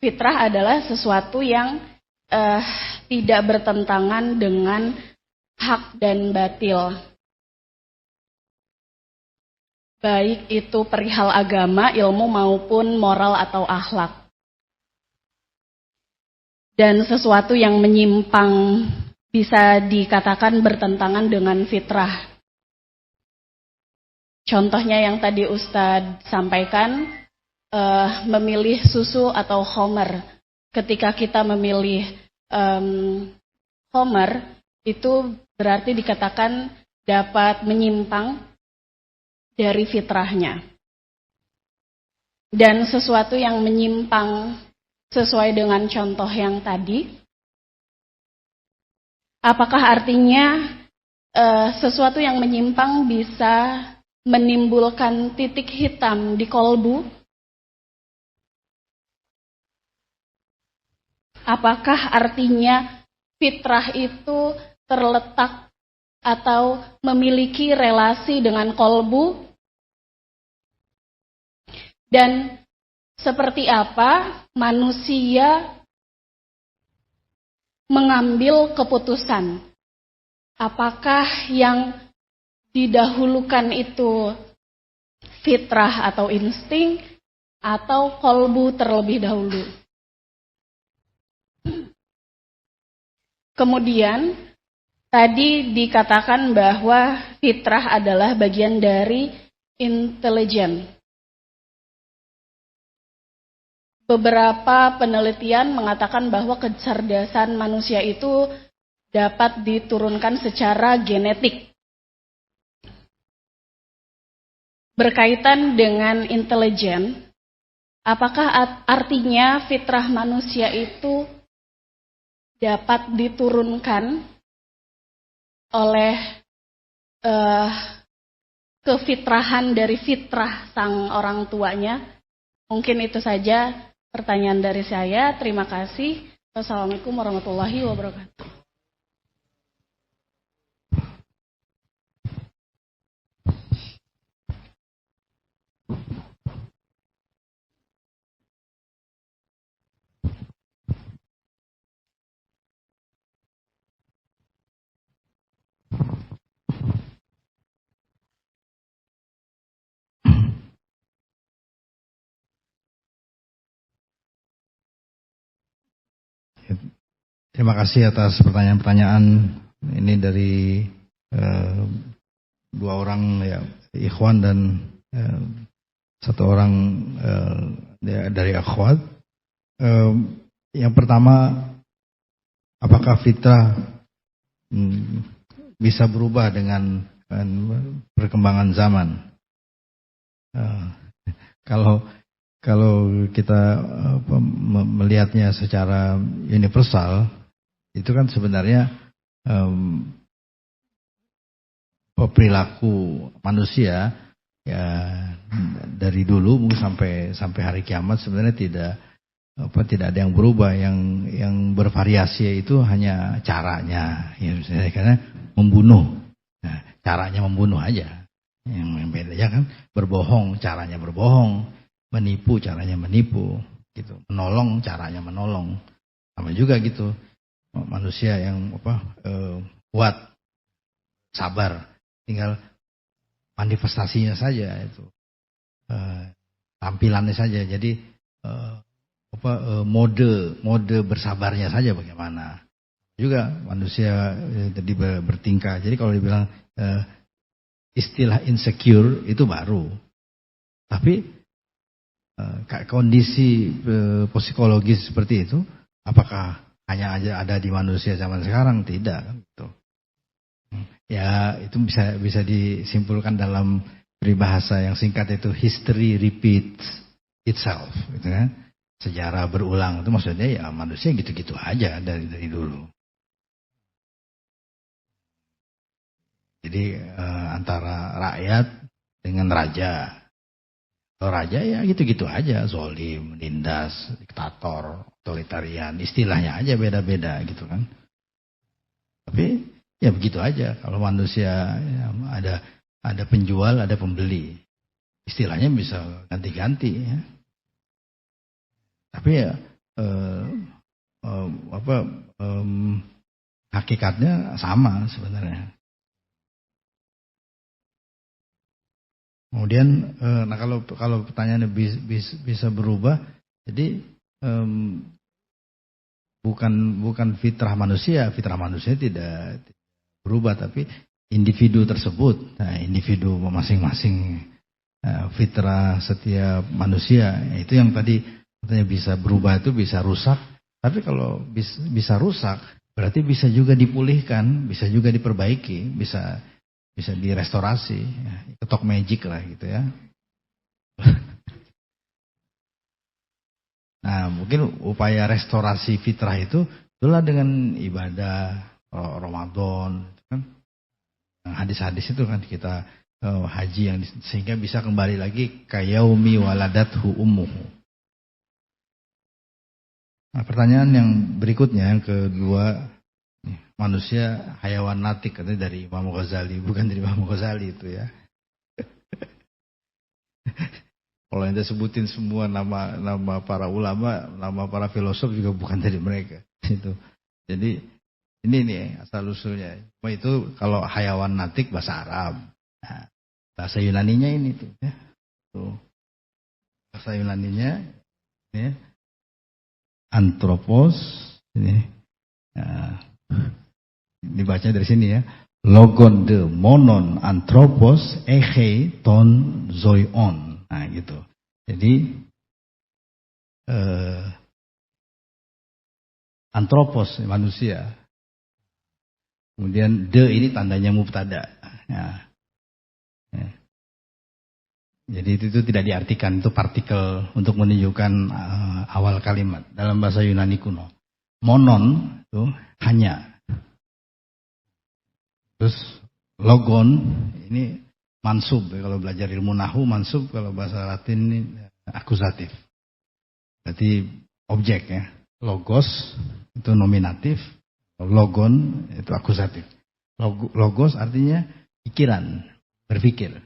Fitrah adalah sesuatu yang tidak bertentangan dengan hak dan batil. Baik itu perihal agama, ilmu maupun moral atau akhlak. Dan sesuatu yang menyimpang bisa dikatakan bertentangan dengan fitrah. Contohnya yang tadi Ustadz sampaikan, memilih susu atau khamar. Ketika kita memilih khamar, itu berarti dikatakan dapat menyimpang dari fitrahnya. Dan sesuatu yang menyimpang sesuai dengan contoh yang tadi, apakah artinya sesuatu yang menyimpang bisa menimbulkan titik hitam di kolbu? Apakah artinya fitrah itu terletak atau memiliki relasi dengan kolbu? Dan seperti apa manusia mengambil keputusan? Apakah yang didahulukan itu fitrah atau insting, atau kolbu terlebih dahulu? Kemudian tadi dikatakan bahwa fitrah adalah bagian dari intelijen. beberapa penelitian mengatakan bahwa kecerdasan manusia itu dapat diturunkan secara genetik. Berkaitan dengan intelijen, apakah artinya fitrah manusia itu dapat diturunkan oleh kefitrahan dari fitrah sang orang tuanya? Mungkin itu saja pertanyaan dari saya. Terima kasih. Wassalamualaikum warahmatullahi wabarakatuh. Terima kasih atas pertanyaan-pertanyaan ini dari dua orang ya, ikhwan dan satu orang dari akhwat. Yang pertama, apakah fitrah bisa berubah dengan perkembangan zaman? Kalau kita melihatnya secara universal, itu kan sebenarnya perilaku manusia ya dari dulu mungkin sampai hari kiamat sebenarnya tidak ada yang berubah, yang bervariasi itu hanya caranya, ya misalnya karena membunuh, nah, caranya membunuh aja, yang bedanya kan berbohong, caranya berbohong, menipu, caranya menipu, gitu, menolong, caranya menolong, sama juga gitu. Manusia yang kuat, sabar, tinggal manifestasinya saja itu, tampilannya saja. Jadi mode bersabarnya saja bagaimana. Juga manusia tadi bertingkah. Jadi kalau dibilang istilah insecure itu baru, tapi kondisi psikologis seperti itu, apakah hanya aja ada di manusia zaman sekarang? Tidak kan gitu. Ya itu bisa disimpulkan dalam peribahasa yang singkat itu, history repeats itself, gitu kan. Sejarah berulang, itu maksudnya ya manusia gitu-gitu aja dari dulu. Jadi antara rakyat dengan raja. Kalau raja ya gitu-gitu aja, zolim, menindas, diktator, otoritarian, istilahnya aja beda-beda gitu kan. Tapi ya begitu aja. Kalau manusia ya, ada penjual, ada pembeli, istilahnya bisa ganti-ganti ya. Tapi ya hakikatnya sama sebenarnya. Kemudian, nah kalau pertanyaannya bisa berubah, jadi bukan fitrah manusia tidak berubah, tapi individu tersebut. Nah, individu masing-masing fitrah setiap manusia itu yang tadi katanya bisa berubah, itu bisa rusak. Tapi kalau bisa rusak, berarti bisa juga dipulihkan, bisa juga diperbaiki, bisa direstorasi, ya, ketok magic lah gitu ya. Nah mungkin upaya restorasi fitrah itu itulah dengan ibadah Ramadan, kan? Hadis-hadis itu kan kita haji yang sehingga bisa kembali lagi kayaumi waladathu ummuhu. Nah, pertanyaan yang berikutnya yang kedua, manusia hayawan natik, katanya dari Imam Ghazali, bukan dari Imam Ghazali itu ya. Kalau anda sebutin semua nama para ulama, nama para filosof juga bukan dari mereka. Itu. Jadi ini nih asal usulnya. Itu kalau hayawan natik bahasa Arab, nah, bahasa Yunaninya ini tuh. Ya. Tuh. Bahasa Yunaninya ini anthropos ini. Nah, dibaca dari sini ya. Logon de monon anthropos eche ton zoion. Nah gitu. Jadi Antropos, manusia. Kemudian de ini tandanya mubtada. Ya. Ya. Jadi itu tidak diartikan, itu partikel untuk menunjukkan awal kalimat dalam bahasa Yunani kuno. Monon itu hanya. Terus logon ini mansub, kalau belajar ilmu nahu mansub, kalau bahasa Latin ini akusatif. Berarti objek ya. Logos itu nominatif, logon itu akusatif. Logos artinya pikiran, berpikir.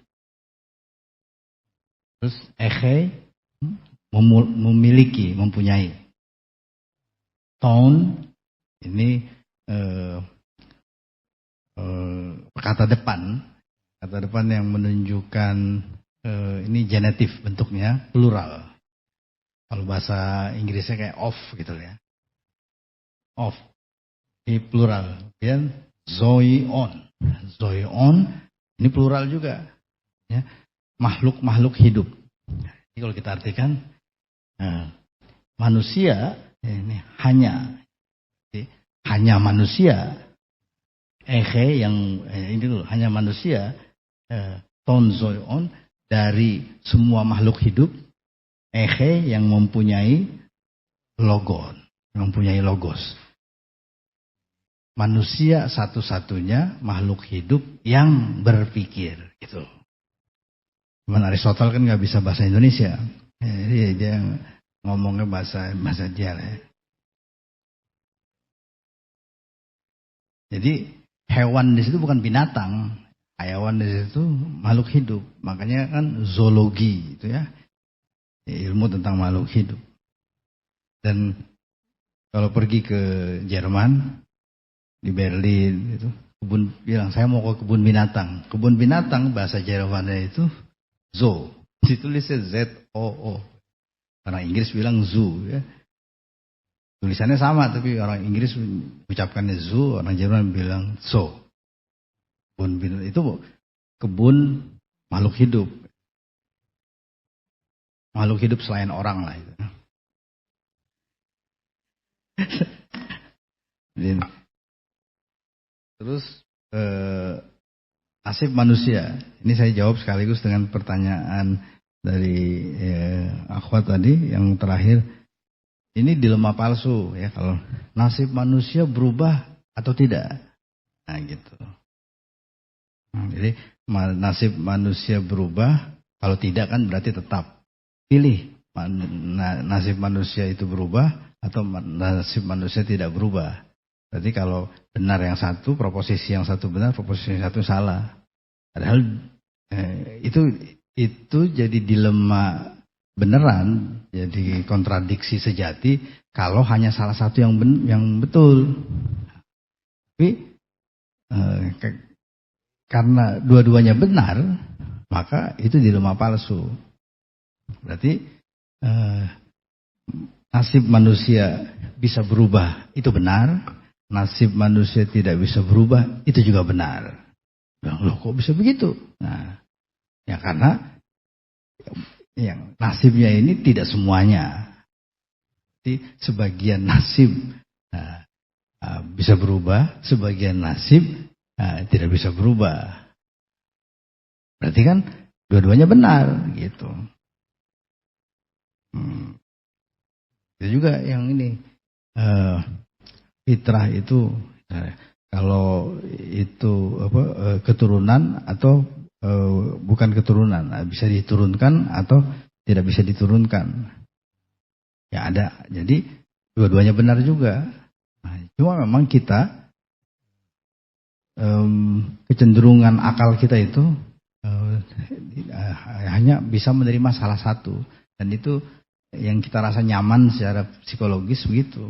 Terus eche memiliki, mempunyai. Ton ini kata depan yang menunjukkan ini genetif bentuknya plural. Kalau bahasa Inggrisnya kayak of gitu ya. Of ini plural. Kemudian zoion. Zoion ini plural juga. Ya. Makhluk-makhluk hidup. Jadi kalau kita artikan manusia ini hanya manusia. Eche yang ini dulu hanya manusia. Ton zoion dari semua makhluk hidup. Eche yang mempunyai logon, mempunyai logos. Manusia satu-satunya makhluk hidup yang berpikir gitu. Cuman Aristotle kan nggak bisa bahasa Indonesia, jadi dia ngomongnya bahasa dia lah. Jadi hewan di situ bukan binatang, hewan di situ makhluk hidup. Makanya kan zoologi itu ya, ilmu tentang makhluk hidup. Dan kalau pergi ke Jerman di Berlin itu kebun bilang saya mau ke kebun binatang. Kebun binatang bahasa Jermannya itu zoo, ditulisnya Z-O-O. Orang Inggris bilang zoo ya. Tulisannya sama tapi orang Inggris ucapkannya zoo, orang Jerman bilang zoo. Kebun binatang itu kebun makhluk hidup. Makhluk hidup selain orang lah itu. Terus nasib manusia. Ini saya jawab sekaligus dengan pertanyaan dari akhwat tadi yang terakhir. Ini dilema palsu ya, kalau nasib manusia berubah atau tidak. Nah gitu. Jadi nasib manusia berubah, kalau tidak kan berarti tetap. Pilih nasib manusia itu berubah atau nasib manusia tidak berubah. Berarti kalau benar yang satu, proposisi yang satu benar, proposisi yang satu salah. Padahal itu jadi dilema beneran, jadi kontradiksi sejati kalau hanya salah satu yang betul. Tapi karena dua-duanya benar, maka itu dilema palsu. Berarti nasib manusia bisa berubah, itu benar. Nasib manusia tidak bisa berubah, itu juga benar. Loh kok bisa begitu? Nah, ya karena yang nasibnya ini tidak semuanya. Jadi sebagian nasib bisa berubah, sebagian nasib tidak bisa berubah. Berarti kan dua-duanya benar gitu. Itu juga yang ini fitrah itu kalau itu keturunan atau bukan keturunan, bisa diturunkan atau tidak bisa diturunkan. Ya ada. Jadi dua-duanya benar juga. Nah, cuma memang kita kecenderungan akal kita itu hanya bisa menerima salah satu, dan itu yang kita rasa nyaman secara psikologis begitu.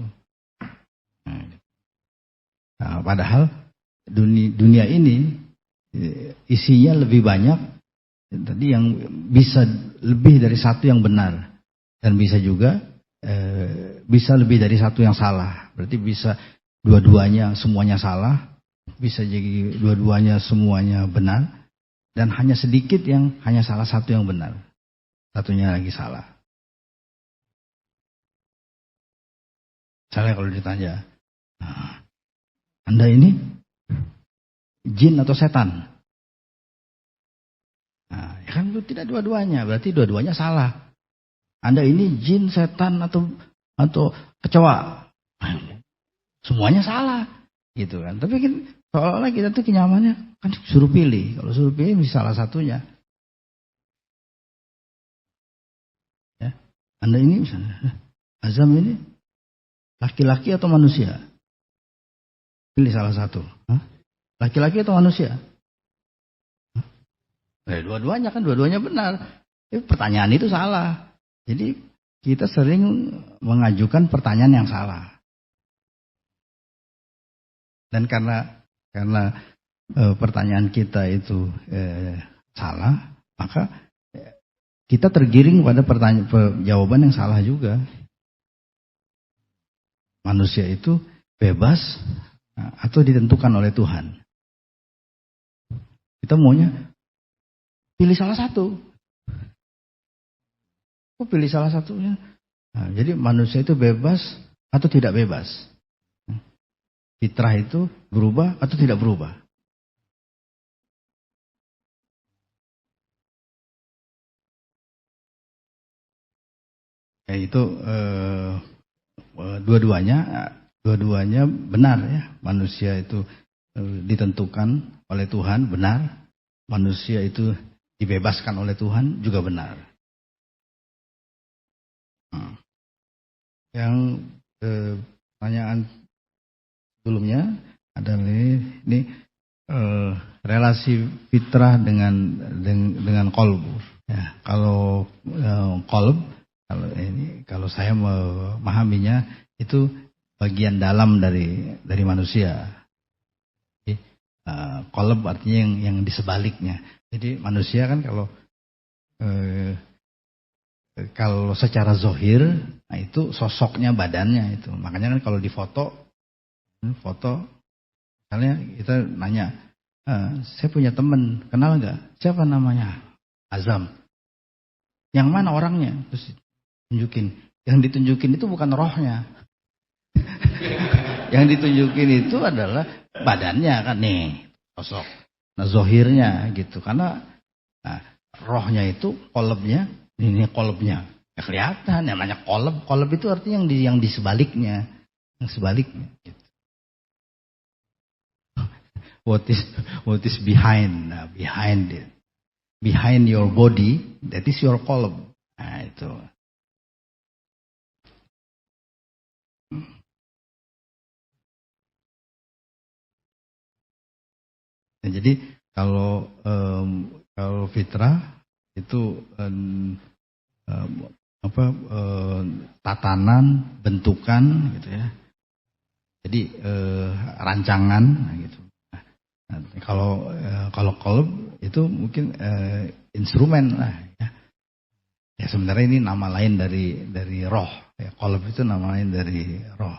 Nah, padahal dunia ini isinya lebih banyak tadi yang bisa lebih dari satu yang benar, dan bisa juga bisa lebih dari satu yang salah. Berarti bisa dua-duanya semuanya salah, bisa jadi dua-duanya semuanya benar, dan hanya sedikit yang hanya salah satu yang benar, satunya lagi salah. Misalnya kalau ditanya, Anda ini jin atau setan? Nah, ya kan tidak dua-duanya, berarti dua-duanya salah. Anda ini jin, setan atau kecoa? Semuanya salah, gitu kan. Tapi kan seolah-olah kita tuh kenyamannya kan suruh pilih. Kalau suruh pilih bisa salah satunya. Ya, Anda ini misalnya, Azam ini laki-laki atau manusia? Pilih salah satu. Laki-laki atau manusia? Dua-duanya kan, dua-duanya benar. Pertanyaan itu salah. Jadi kita sering mengajukan pertanyaan yang salah. Dan karena pertanyaan kita itu salah, maka kita tergiring pada jawaban yang salah juga. Manusia itu bebas atau ditentukan oleh Tuhan. Kita maunya pilih salah satu. Kok pilih salah satunya? Nah, jadi manusia itu bebas atau tidak bebas? Fitrah itu berubah atau tidak berubah? Ya itu dua-duanya benar ya. Manusia itu ditentukan oleh Tuhan, benar. Manusia itu dibebaskan oleh Tuhan, juga benar. Yang pertanyaan sebelumnya adalah ini relasi fitrah dengan kolbu. Ya, kalau kolb, kalau saya memahaminya itu bagian dalam dari manusia. Kolb artinya yang di sebaliknya. Jadi manusia kan kalau secara zohir, nah itu sosoknya, badannya itu. Makanya kan kalau di foto, misalnya kita nanya, saya punya teman, kenal nggak? Siapa namanya? Azam. Yang mana orangnya? Terus tunjukin. Yang ditunjukin itu bukan rohnya. Yang ditunjukin itu adalah badannya kan nih, sosok. Nah zohirnya gitu, karena rohnya itu kolebnya. Ini kolebnya, ya kelihatan. Yang namanya koleb itu artinya yang di sebaliknya, Gitu. What is behind? Nah, behind it, behind your body, that is your koleb. Nah itu. Nah, jadi kalau fitrah itu tatanan, bentukan gitu ya. Jadi rancangan gitu. Nah, kalau kolb itu mungkin instrumen lah ya. Ya sebenarnya ini nama lain dari roh. Ya, kolb itu nama lain dari roh.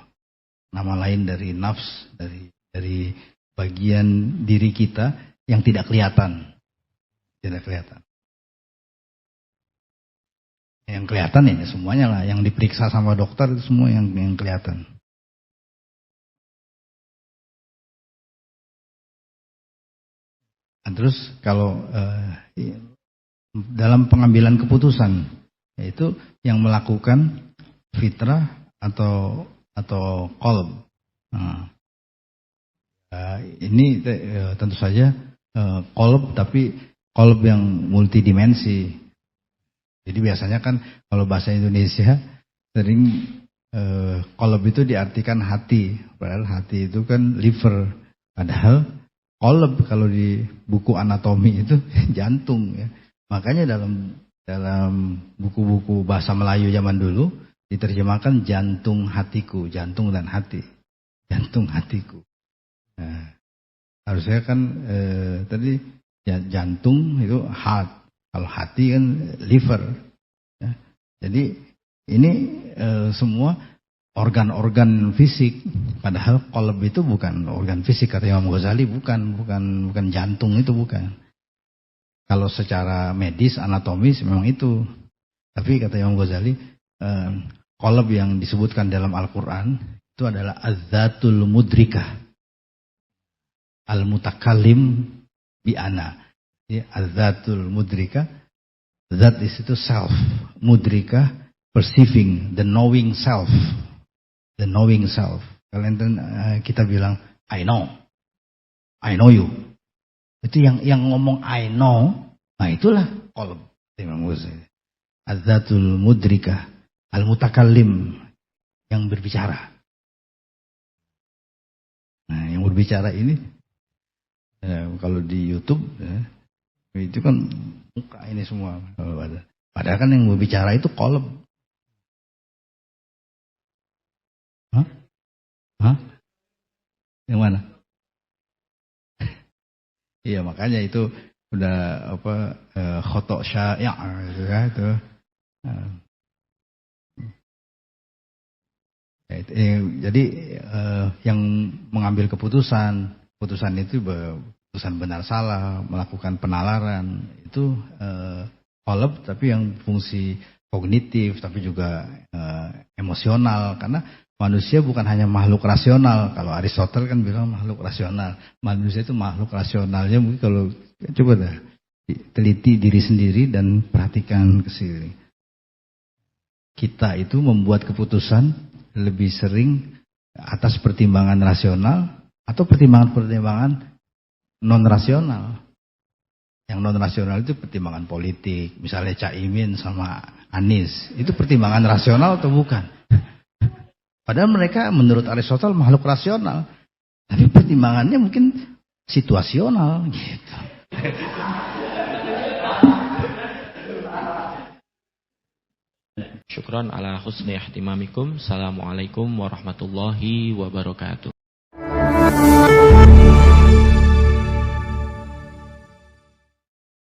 Nama lain dari nafs, dari bagian diri kita yang tidak kelihatan. Tidak kelihatan. Yang kelihatan ya semuanya lah, yang diperiksa sama dokter itu semua yang kelihatan. Nah, terus kalau dalam pengambilan keputusan, yaitu yang melakukan fitrah atau qalb. Nah, ini tentu saja qalb, tapi qalb yang multidimensi. Jadi biasanya kan kalau bahasa Indonesia sering qalb itu diartikan hati, padahal hati itu kan liver. Padahal qalb kalau di buku anatomi itu jantung ya. Makanya dalam buku-buku bahasa Melayu zaman dulu diterjemahkan jantung hatiku, jantung dan hati. Jantung hatiku. Nah, harusnya kan tadi jantung itu heart. Kalau hati kan liver. Ya. Jadi ini semua organ-organ fisik. Padahal qalb itu bukan organ fisik, kata Imam Ghazali, bukan jantung, itu bukan. Kalau secara medis, anatomis memang itu. Tapi kata Imam Ghazali, qalb yang disebutkan dalam Al-Quran itu adalah az-zatul mudrikah. Al-mutakallim bi ana. Ya, az-zatul mudrikah. Zat itu self. Mudrikah, perceiving, the knowing self. The knowing self. Kalian kita bilang, I know you. Itu yang ngomong I know, nah itulah qalb. Az-zatul mudrikah, al-mutakallim, yang berbicara. Nah, yang berbicara ini, kalau di YouTube, itu kan muka ini semua. Padahal kan yang berbicara itu qalb. Hah? Yang mana? Iya, makanya itu udah khotok syai' gitu ya itu. Jadi yang mengambil keputusan itu keputusan benar salah, melakukan penalaran itu qalb, tapi yang fungsi kognitif tapi juga emosional, karena manusia bukan hanya makhluk rasional. Kalau Aristoteles kan bilang makhluk rasional. Manusia itu makhluk rasionalnya mungkin kalau coba dah teliti diri sendiri dan perhatikan ke sini. Kita itu membuat keputusan lebih sering atas pertimbangan rasional atau pertimbangan-pertimbangan non rasional. Yang non rasional itu pertimbangan politik, misalnya Caimin sama Anies, itu pertimbangan rasional atau bukan? Padahal mereka menurut Aristoteles makhluk rasional, tapi pertimbangannya mungkin situasional gitu. Syukran ala husni ihtimamikum. Assalamualaikum warahmatullahi wabarakatuh.